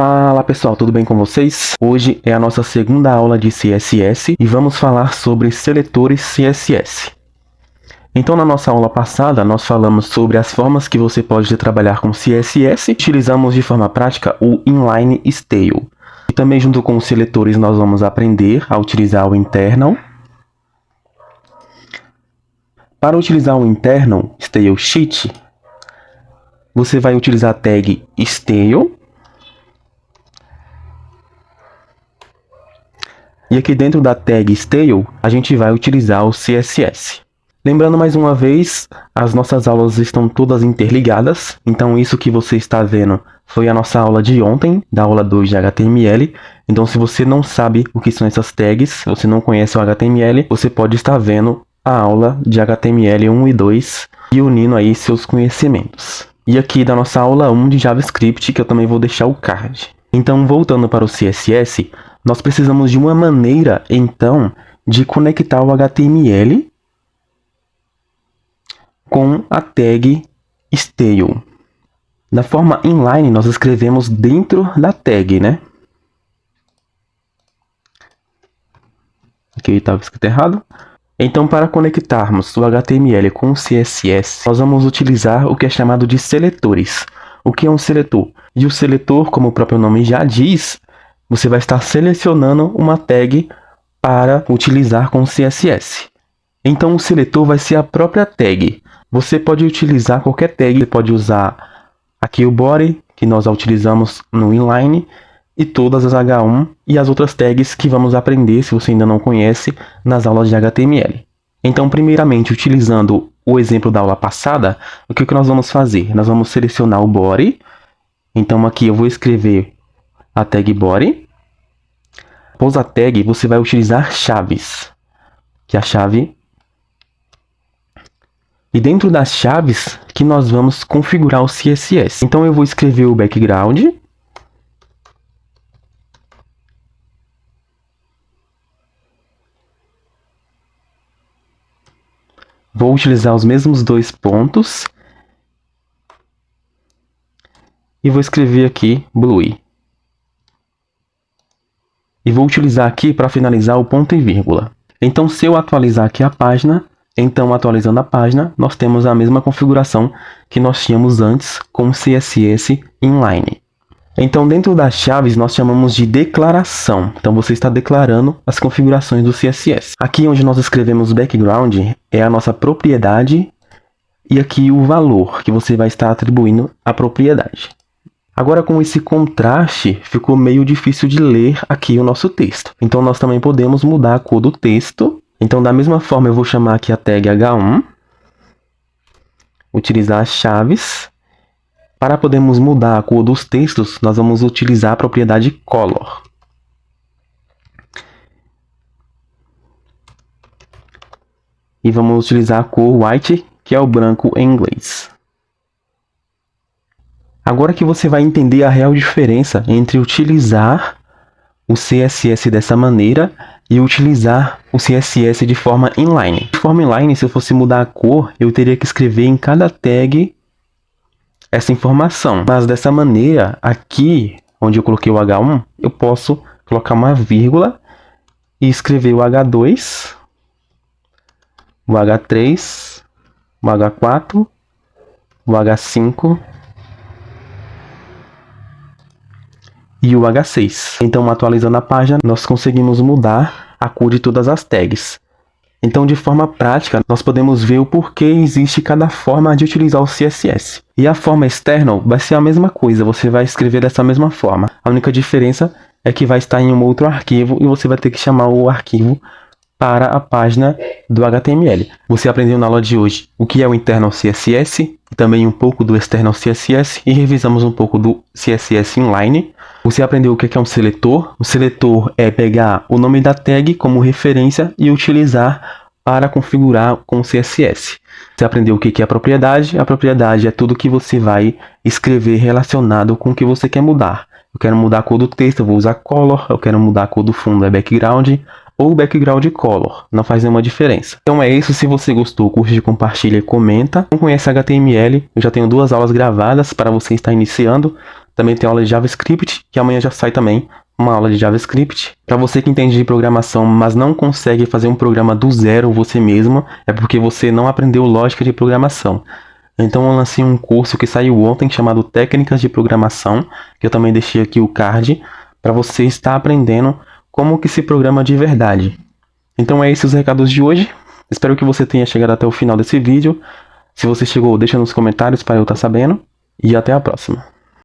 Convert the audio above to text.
Fala pessoal, tudo bem com vocês? Hoje é a nossa segunda aula de CSS e vamos falar sobre seletores CSS. Então na nossa aula passada nós falamos sobre as formas que você pode trabalhar com CSS. Utilizamos de forma prática o inline style. E também junto com os seletores nós vamos aprender a utilizar o internal. Para utilizar o internal style sheet, você vai utilizar a tag style. E aqui dentro da tag style, a gente vai utilizar o CSS. Lembrando mais uma vez, as nossas aulas estão todas interligadas. Então isso que você está vendo foi a nossa aula de ontem, da aula 2 de HTML. Então se você não sabe o que são essas tags, você não conhece o HTML, você pode estar vendo a aula de HTML 1 e 2 e unindo aí seus conhecimentos. E aqui da nossa aula 1 de JavaScript, que eu também vou deixar o card. Então voltando para o CSS, nós precisamos de uma maneira, então, de conectar o HTML com a tag style. Da forma inline, nós escrevemos dentro da tag, né? Aqui estava escrito errado. Então, para conectarmos o HTML com o CSS, nós vamos utilizar o que é chamado de seletores. O que é um seletor? E o seletor, como o próprio nome já diz, você vai estar selecionando uma tag para utilizar com o CSS. Então, o seletor vai ser a própria tag. Você pode utilizar qualquer tag. Você pode usar aqui o body, que nós já utilizamos no inline, e todas as H1 e as outras tags que vamos aprender, se você ainda não conhece, nas aulas de HTML. Então, primeiramente, utilizando o exemplo da aula passada, o que nós vamos fazer? Nós vamos selecionar o body. Então, aqui eu vou escrever a tag body. Após a tag, você vai utilizar chaves, que é a chave. E dentro das chaves que nós vamos configurar o CSS. Então eu vou escrever o background. Vou utilizar os mesmos dois pontos. E vou escrever aqui blue. E vou utilizar aqui para finalizar o ponto e vírgula. Então, se eu atualizar aqui a página, então atualizando a página, nós temos a mesma configuração que nós tínhamos antes com o CSS inline. Então, dentro das chaves, nós chamamos de declaração. Então, você está declarando as configurações do CSS. Aqui onde nós escrevemos background é a nossa propriedade e aqui o valor que você vai estar atribuindo à propriedade. Agora, com esse contraste, ficou meio difícil de ler aqui o nosso texto. Então, nós também podemos mudar a cor do texto. Então, da mesma forma, eu vou chamar aqui a tag H1. Utilizar as chaves. Para podermos mudar a cor dos textos, nós vamos utilizar a propriedade color. E vamos utilizar a cor white, que é o branco em inglês. Agora que você vai entender a real diferença entre utilizar o CSS dessa maneira e utilizar o CSS de forma inline. De forma inline, se eu fosse mudar a cor, eu teria que escrever em cada tag essa informação. Mas dessa maneira, aqui onde eu coloquei o H1, eu posso colocar uma vírgula e escrever o H2, o H3, o H4, o H5... e o H6. Então, atualizando a página, nós conseguimos mudar a cor de todas as tags. Então, de forma prática, nós podemos ver o porquê existe cada forma de utilizar o CSS. E a forma external vai ser a mesma coisa, você vai escrever dessa mesma forma. A única diferença é que vai estar em um outro arquivo e você vai ter que chamar o arquivo para a página do HTML. Você aprendeu na aula de hoje o que é o internal CSS, e também um pouco do external CSS, e revisamos um pouco do CSS inline. Você aprendeu o que é um seletor. O seletor é pegar o nome da tag como referência e utilizar para configurar com o CSS. Você aprendeu o que é a propriedade. A propriedade é tudo que você vai escrever relacionado com o que você quer mudar. Eu quero mudar a cor do texto, eu vou usar color. Eu quero mudar a cor do fundo, é background. Ou background color, não faz nenhuma diferença. Então é isso, se você gostou, curte, compartilha e comenta. Não conhece HTML, eu já tenho 2 aulas gravadas para você estar iniciando. Também tem aula de JavaScript, que amanhã já sai também uma aula de JavaScript. Para você que entende de programação, mas não consegue fazer um programa do zero você mesmo, é porque você não aprendeu lógica de programação. Então eu lancei um curso que saiu ontem chamado Técnicas de Programação, que eu também deixei aqui o card, para você estar aprendendo como que se programa de verdade. Então é esses os recados de hoje. Espero que você tenha chegado até o final desse vídeo. Se você chegou, deixa nos comentários para eu estar sabendo. E até a próxima.